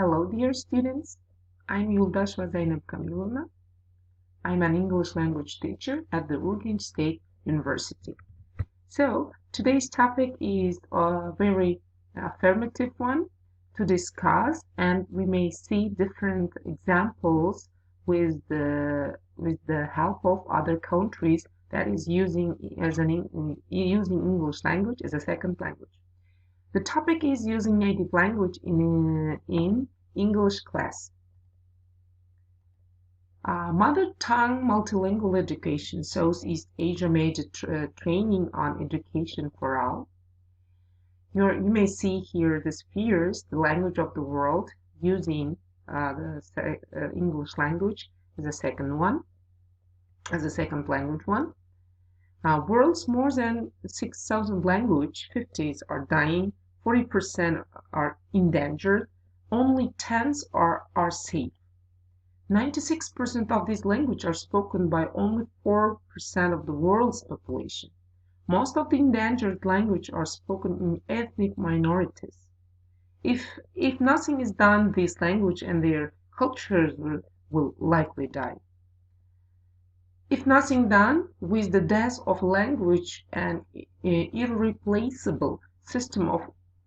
Hello, dear students. I'm Yuldaşova Zeynep Kamilovna. I'm an English language teacher at the Urgench State University. So, today's topic is a very affirmative one to discuss, and we may see different examples with the help of other countries that is using English language as a second language. The topic is using native language in English class. Mother tongue multilingual education. Southeast Asia major training on education for all. You may see here the spheres, the language of the world, using the English language as a second language one. World's more than 6,000 language, 50s are dying, 40% are endangered, only 10s are safe. 96% of these languages are spoken by only 4% of the world's population. Most of the endangered languages are spoken in ethnic minorities. If nothing is done, these languages and their cultures will likely die. If nothing done, with the death of language, an irreplaceable system of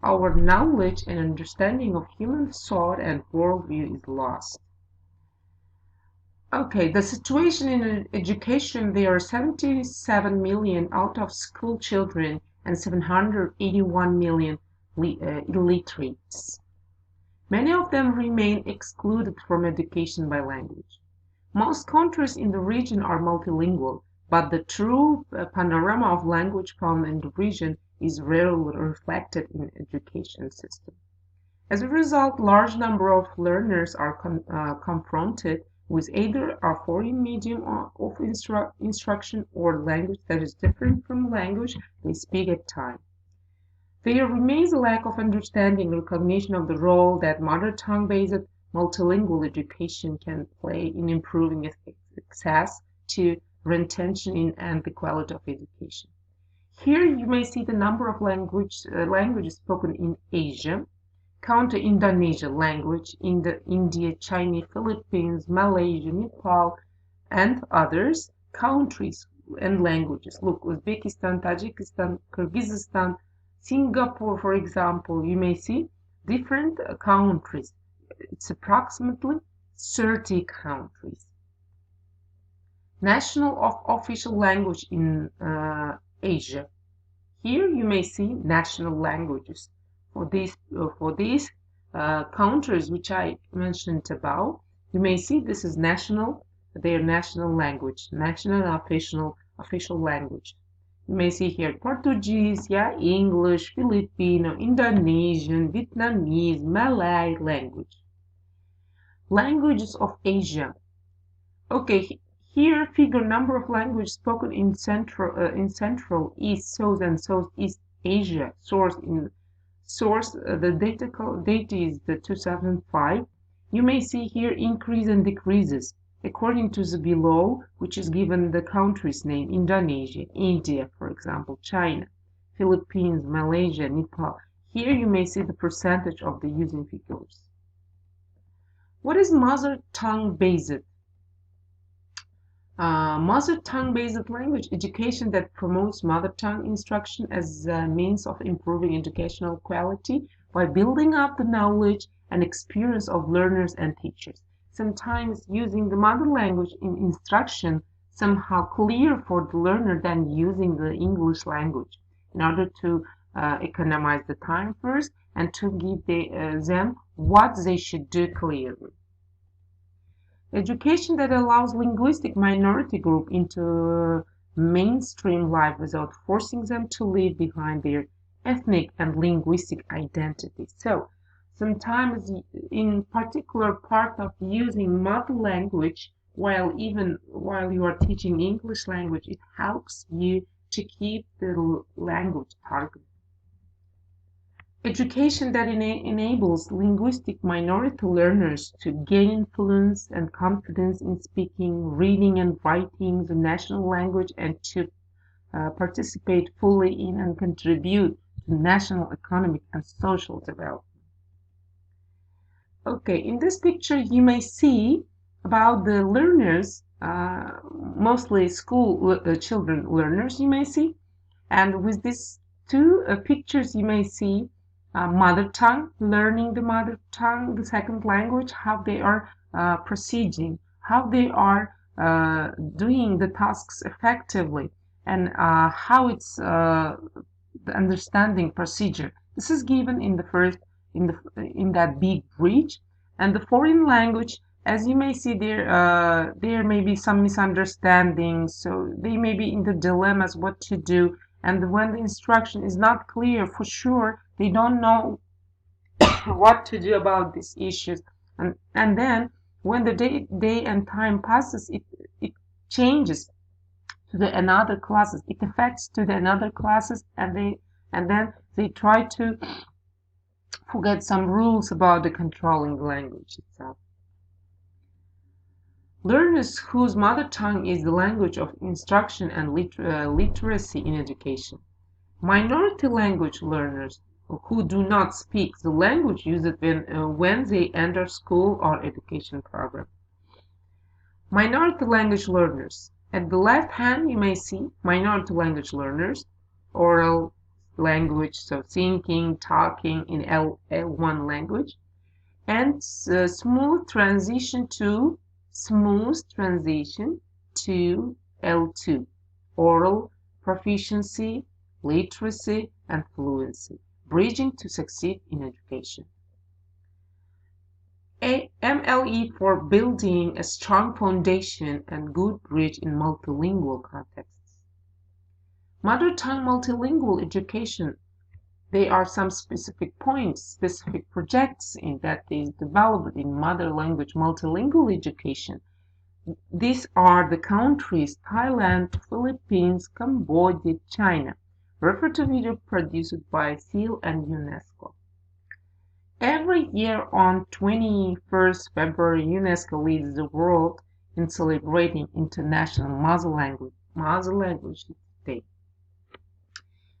our knowledge and understanding of human thought and worldview is lost. Okay, the situation in education, there are 77 million out of school children and 781 million illiterates. Many of them remain excluded from education by language. Most countries in the region are multilingual, but the true panorama of language found in the region is rarely reflected in the education system. As a result, large number of learners are confronted with either a foreign medium of instruction or language that is different from the language they speak at time. There remains a lack of understanding and recognition of the role that mother tongue-based multilingual education can play in improving access to retention and the quality of education. Here you may see the number of languages spoken in Asia. Count the Indonesia language, India, China, Philippines, Malaysia, Nepal, and others countries and languages. Look, Uzbekistan, Tajikistan, Kyrgyzstan, Singapore, for example. You may see different countries. It's approximately 30 countries. National official language in Asia. Here you may see national languages. For these countries which I mentioned above, you may see this is their national language, national official language. You may see here Portuguese, English, Filipino, Indonesian, Vietnamese, Malay language. Languages of Asia. Okay, here figure number of languages spoken in Central, East, South, and Southeast Asia. Source, the data is the 2005. You may see here increase and decreases according to the below, which is given the country's name: Indonesia, India, for example, China, Philippines, Malaysia, Nepal. Here you may see the percentage of the using figures. What is mother tongue based? Mother tongue-based language education that promotes mother tongue instruction as a means of improving educational quality by building up the knowledge and experience of learners and teachers. Sometimes using the mother language in instruction somehow clearer for the learner than using the English language, in order to economize the time first and to give them what they should do clearly. Education that allows linguistic minority group into mainstream life without forcing them to leave behind their ethnic and linguistic identity. So sometimes in particular part of using mother language while you are teaching English language, it helps you to keep the language target. Education that enables linguistic minority learners to gain influence and confidence in speaking, reading, and writing the national language, and to participate fully in and contribute to national economic and social development. Okay, in this picture you may see about the learners, mostly school children learners you may see. And with these two pictures, you may see mother tongue, learning the mother tongue, the second language, how they are proceeding, how they are doing the tasks effectively, and how it's the understanding procedure. This is given in the first in that big bridge, and the foreign language. As you may see there may be some misunderstandings, so they may be in the dilemmas what to do, and when the instruction is not clear for sure, they don't know what to do about these issues. And then when the day and time passes, it changes to the another classes. It affects to the another classes, and then they try to forget some rules about the controlling the language itself. Learners whose mother tongue is the language of instruction and literacy in education. Minority language learners who do not speak the language use it when they enter school or education program. Minority language learners. At the left hand you may see minority language learners, oral language, so thinking, talking in L1 language, and smooth transition to L2, oral proficiency, literacy, and fluency, bridging to succeed in education. MLE for building a strong foundation and good bridge in multilingual contexts. Mother tongue multilingual education. There are some specific points, specific projects in that is developed in mother language multilingual education. These are the countries Thailand, Philippines, Cambodia, China. Refer to video produced by SEAL and UNESCO. Every year on 21st February, UNESCO leads the world in celebrating International Mother Language Day.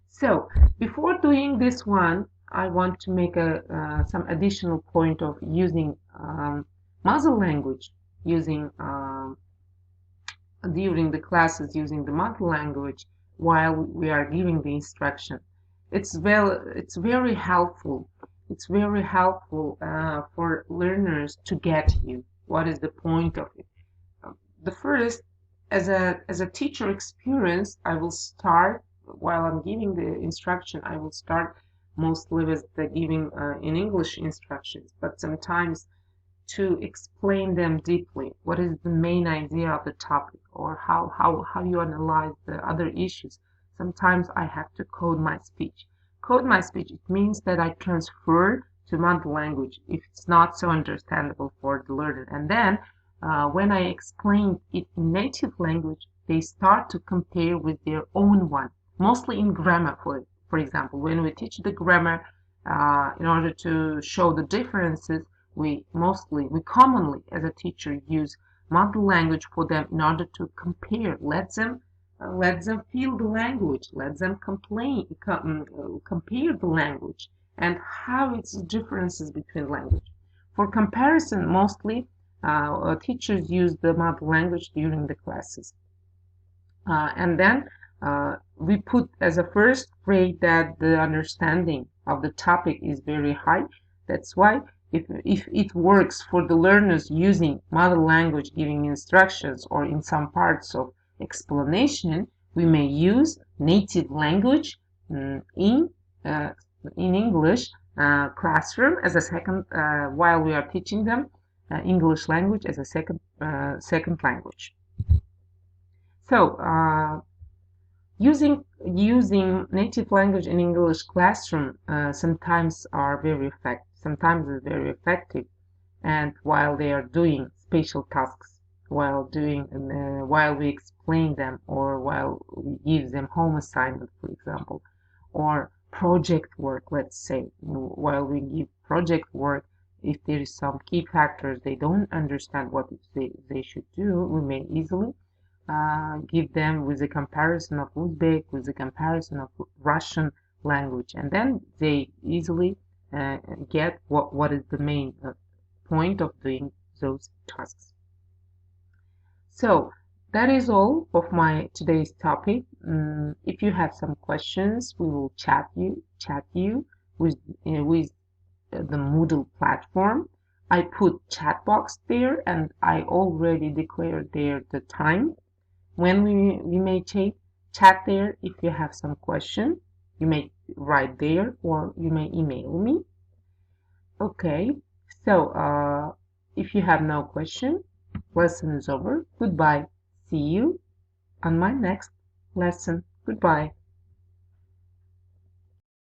So, before doing this one, I want to make some additional point of using mother language, using during the classes using the mother language while we are giving the instruction. It's very helpful. It's very helpful for learners to get you. What is the point of it? The first, as a teacher experience, I will start while I'm giving the instruction. I will start mostly with the giving in English instructions, but sometimes to explain them deeply. What is the main idea of the topic, or how you analyze the other issues. Sometimes I have to code my speech. Code my speech, it means that I transfer to mother language if it's not so understandable for the learner. And then when I explain it in native language, they start to compare with their own one, mostly in grammar, for example. When we teach the grammar, in order to show the differences, we commonly as a teacher use mother language for them in order to compare. Let them feel the language, let them compare the language and how its differences between language. For comparison, mostly teachers use the mother language during the classes. And then we put as a first grade that the understanding of the topic is very high. That's why if it works for the learners using mother language giving instructions or in some parts of explanation, we may use native language in English classroom as a second while we are teaching them English language as a second language. So using native language in English classroom sometimes is very effective, and while they are doing spatial tasks, while we explain them, or while we give them home assignment, for example, or project work, let's say, while we give project work, if there is some key factors they don't understand what they should do, we may easily give them with a comparison of Uzbek, with a comparison of Russian language, and then they easily get what is the main point of doing those tasks. So that is all of my today's topic. If you have some questions, we will chat you with the Moodle platform. I put chat box there, and I already declared there the time when we may chat there. If you have some question, you may write there or you may email me. Okay, so if you have no question, lesson is over. Goodbye. See you on my next lesson. Goodbye.